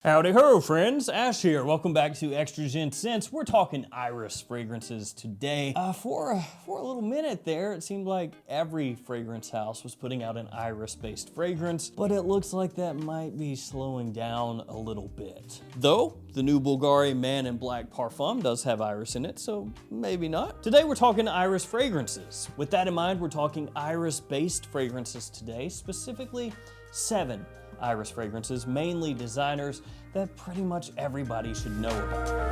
Howdy ho, friends. Ash here. Welcome back to Extra Gents Scents. We're talking iris fragrances today. For a little minute there, it seemed like every fragrance house was putting out an iris-based fragrance, but it looks like that might be slowing down a little bit. Though, the new Bulgari Man in Black Parfum does have iris in it, so maybe not. Today we're talking iris fragrances. With that in mind, we're talking iris-based fragrances today, specifically 7 iris fragrances, mainly designers, that pretty much everybody should know about.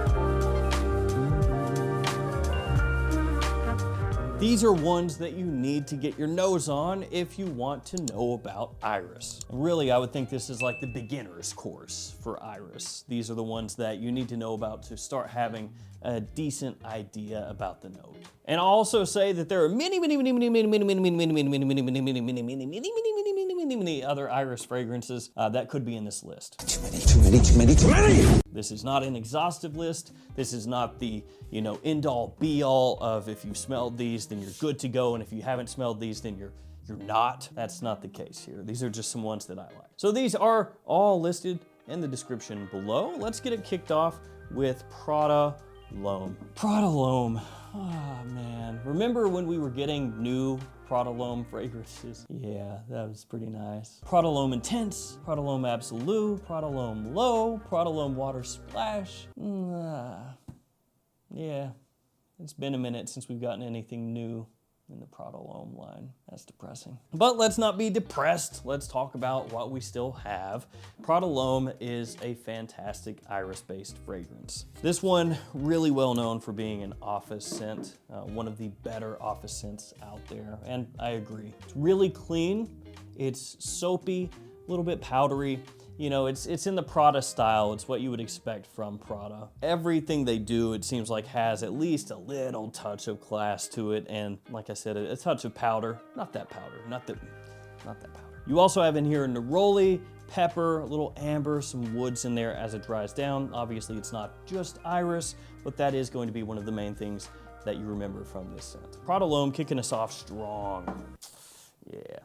These are ones that you need to get your nose on if you want to know about iris. Really, I would think this is like the beginner's course for iris. These are the ones that you need to know about to start having a decent idea about the note. And I'll also say that there are many other iris fragrances that could be in this list. Too many. This is not an exhaustive list. This is not the, end-all be-all of if you've smelled these, then you're good to go, and if you haven't smelled these, then you're not. That's not the case here. These are just some ones that I like. So these are all listed in the description below. Let's get it kicked off with Prada L'Homme. Prada L'Homme. Oh man. Remember when we were getting new Prada L'Homme fragrances? Yeah, that was pretty nice. Prada L'Homme Intense, Prada L'Homme Absolute, Prada L'Homme Low, Prada L'Homme Water Splash. Yeah, it's been a minute since we've gotten anything new in the Prada L'Homme line. That's depressing. But let's not be depressed. Let's talk about what we still have. Prada L'Homme is a fantastic iris-based fragrance. This one, really well known for being an office scent, one of the better office scents out there, and I agree. It's really clean, it's soapy, a little bit powdery. It's in the Prada style. It's what you would expect from Prada. Everything they do, it seems like, has at least a little touch of class to it, and like I said, a touch of powder. Not that powder. You also have in here neroli, pepper, a little amber, some woods in there as it dries down. Obviously, it's not just iris, but that is going to be one of the main things that you remember from this scent. Prada L'Homme kicking us off strong. Yeah.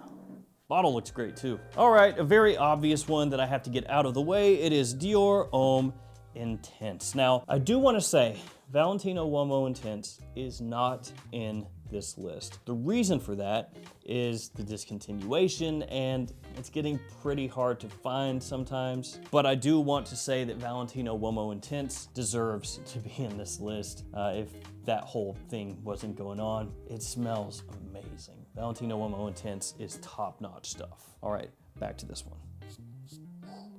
Bottle looks great too. All right, a very obvious one that I have to get out of the way. It is Dior Homme Intense. Now, I do want to say Valentino Uomo Intense is not in this list. The reason for that is the discontinuation, and it's getting pretty hard to find sometimes. But I do want to say that Valentino Uomo Intense deserves to be in this list. If that whole thing wasn't going on, it smells amazing. Valentino Uomo Intense is top-notch stuff. All right, back to this one.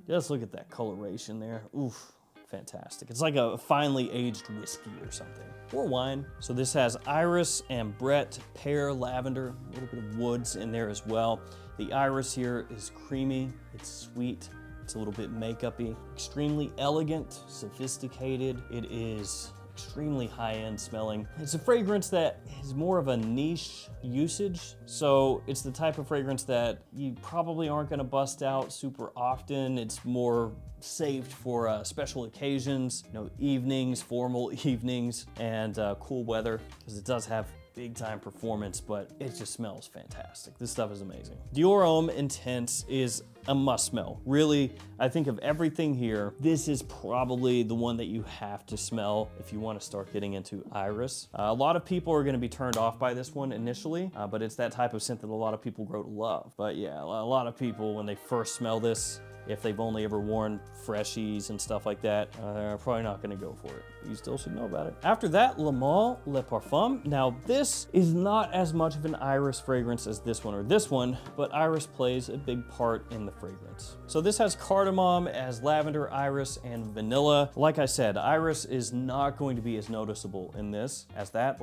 Just look at that coloration there. Oof. Fantastic. It's like a finely aged whiskey or something, or wine. So this has iris, ambrette, pear, lavender, a little bit of woods in there as well. The iris here is creamy, it's sweet, it's a little bit makeup-y, extremely elegant, sophisticated. It is extremely high-end smelling. It's a fragrance that is more of a niche usage, so it's the type of fragrance that you probably aren't gonna bust out super often. It's more saved for special occasions, evenings, formal evenings, and cool weather, because it does have big time performance, but it just smells fantastic. This stuff is amazing. Dior Homme Intense is a must smell. Really, I think of everything here, this is probably the one that you have to smell if you want to start getting into iris. A lot of people are going to be turned off by this one initially, but it's that type of scent that a lot of people grow to love. But yeah, a lot of people, when they first smell this, if they've only ever worn freshies and stuff like that, they're probably not gonna go for it. You still should know about it. After that, Lalique Le Parfum. Now this is not as much of an iris fragrance as this one or this one, but iris plays a big part in the fragrance. So this has cardamom as lavender, iris, and vanilla. Like I said, iris is not going to be as noticeable in this as that,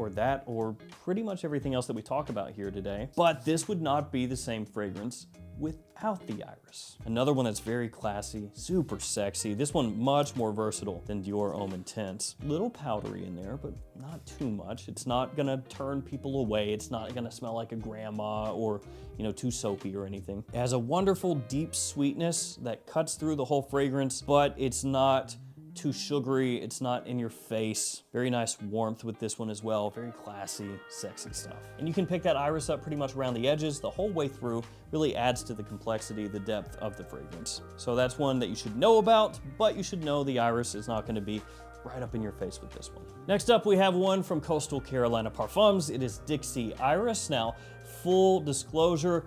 or pretty much everything else that we talk about here today. But this would not be the same fragrance without the iris. Another one that's very classy, super sexy. This one much more versatile than Dior Homme Intense. Little powdery in there, but not too much. It's not gonna turn people away. It's not gonna smell like a grandma or too soapy or anything. It has a wonderful deep sweetness that cuts through the whole fragrance, but it's not too sugary. It's not in your face. Very nice warmth with this one as well. Very classy, sexy stuff. And you can pick that iris up pretty much around the edges the whole way through. Really adds to the complexity, the depth of the fragrance. So that's one that you should know about, but you should know the iris is not going to be right up in your face with this one. Next up, we have one from Coastal Carolina Parfums. It is Dixie Iris. Now, full disclosure,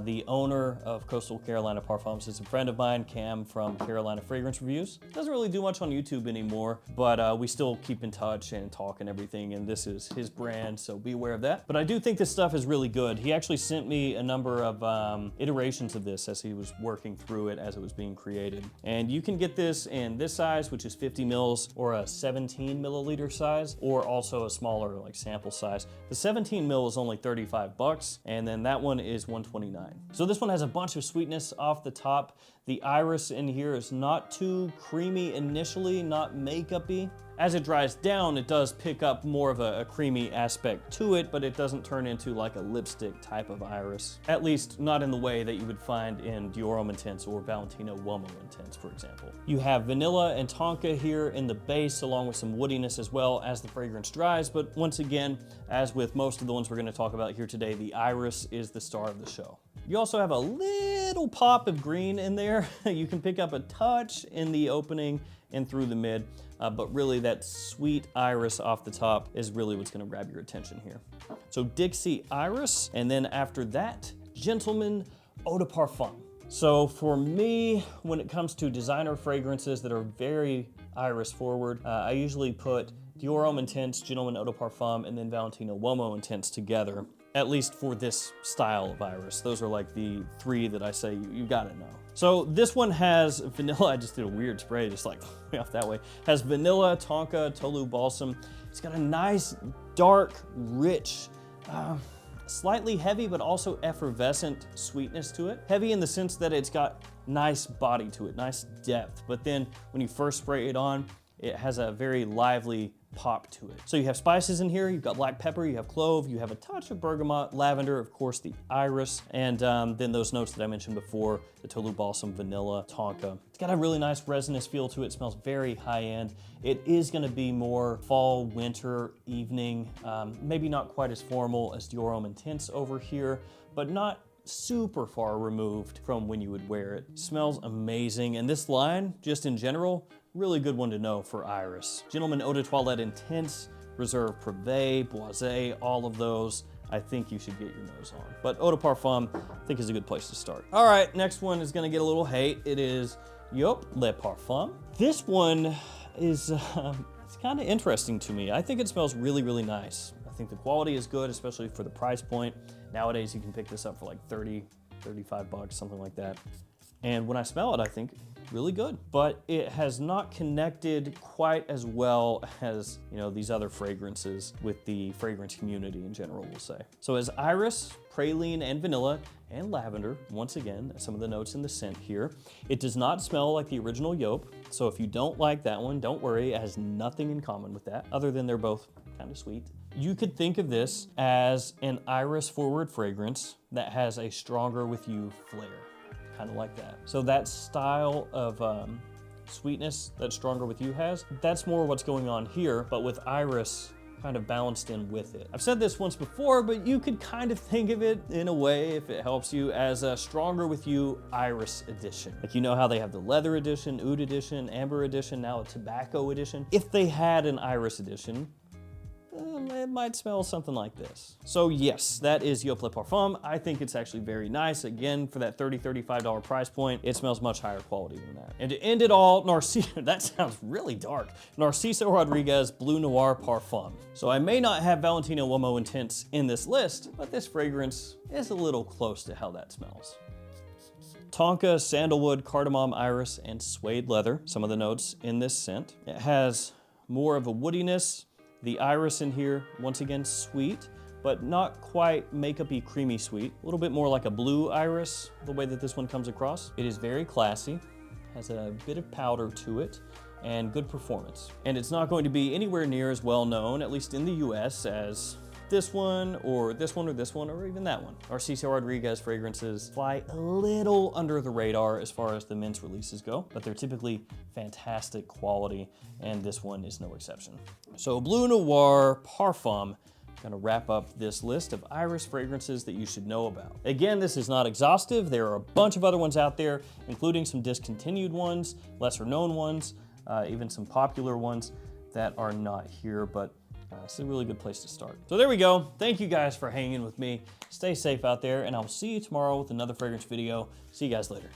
the owner of Coastal Carolina Parfums is a friend of mine, Cam from Carolina Fragrance Reviews. Doesn't really do much on YouTube anymore, but we still keep in touch and talk and everything, and this is his brand, so be aware of that. But I do think this stuff is really good. He actually sent me a number of iterations of this as he was working through it as it was being created. And you can get this in this size, which is 50 mils, or a 17 milliliter size, or also a smaller like sample size. The 17 mil is only 35 bucks, and then that one is 129. So this one has a bunch of sweetness off the top. The iris in here is not too creamy initially, not makeup-y. As it dries down, it does pick up more of a creamy aspect to it, but it doesn't turn into like a lipstick type of iris. At least not in the way that you would find in Dior Homme Intense or Valentino Uomo Intense, for example. You have vanilla and tonka here in the base, along with some woodiness as well as the fragrance dries. But once again, as with most of the ones we're gonna talk about here today, the iris is the star of the show. You also have a little pop of green in there. You can pick up a touch in the opening and through the mid, but really that sweet iris off the top is really what's gonna grab your attention here. So Dixie Iris, and then after that, Gentleman Eau de Parfum. So for me, when it comes to designer fragrances that are very iris forward, I usually put Dior Homme Intense, Gentleman Eau de Parfum, and then Valentino Uomo Intense together, at least for this style of iris. Those are like the three that I say you gotta know. So this one has vanilla. I just did a weird spray, just like way off that way. Has vanilla, tonka, tolu balsam. It's got a nice, dark, rich, slightly heavy, but also effervescent sweetness to it. Heavy in the sense that it's got nice body to it, nice depth. But then when you first spray it on, it has a very lively pop to it. So you have spices in here, you've got black pepper, you have clove, you have a touch of bergamot, lavender, of course the iris, and then those notes that I mentioned before, the tolu balsam, vanilla, tonka. It's got a really nice resinous feel to it. It smells very high end. It is gonna be more fall, winter, evening, maybe not quite as formal as Dior Homme Intense over here, but not super far removed from when you would wear it. Smells amazing, and this line, just in general, really good one to know for iris. Gentleman Eau de Toilette Intense, Reserve Privé, Boisé, all of those, I think you should get your nose on. But Eau de Parfum, I think is a good place to start. All right, next one is gonna get a little hate. It is Joop Le Parfum. This one is, it's kind of interesting to me. I think it smells really, really nice. I think the quality is good, especially for the price point. Nowadays, you can pick this up for like 30, 35 bucks, something like that. And when I smell it, I think really good, but it has not connected quite as well as, you know, these other fragrances with the fragrance community in general, we'll say. So as iris, praline, and vanilla, and lavender, once again, some of the notes in the scent here. It does not smell like the original Joop, so if you don't like that one, don't worry, it has nothing in common with that, other than they're both kind of sweet. You could think of this as an iris forward fragrance that has a stronger with you flair. Kind of like that. So that style of sweetness that Stronger With You has, that's more what's going on here, but with iris kind of balanced in with it. I've said this once before, but you could kind of think of it in a way, if it helps you, as a Stronger With You Iris edition. Like, you know how they have the leather edition, oud edition, amber edition, now a tobacco edition? If they had an iris edition, it might smell something like this. So yes, that is Joop Le Parfum. I think it's actually very nice. Again, for that $30, $35 price point, it smells much higher quality than that. And to end it all, Narciso, that sounds really dark. Narciso Rodriguez Bleu Noir Parfum. So I may not have Valentino Uomo Intense in this list, but this fragrance is a little close to how that smells. Tonka, sandalwood, cardamom, iris, and suede leather, some of the notes in this scent. It has more of a woodiness. The iris in here, once again, sweet, but not quite makeup-y creamy sweet. A little bit more like a blue iris, the way that this one comes across. It is very classy, has a bit of powder to it, and good performance. And it's not going to be anywhere near as well known, at least in the US, as this one, or this one, or this one, or even that one. Narciso Rodriguez fragrances fly a little under the radar as far as the men's releases go, but they're typically fantastic quality, and this one is no exception. So Bleu Noir Parfum, gonna wrap up this list of iris fragrances that you should know about. Again, this is not exhaustive. There are a bunch of other ones out there, including some discontinued ones, lesser known ones, even some popular ones that are not here, but it's a really good place to start. So there we go. Thank you guys for hanging with me. Stay safe out there, and I will see you tomorrow with another fragrance video. See you guys later.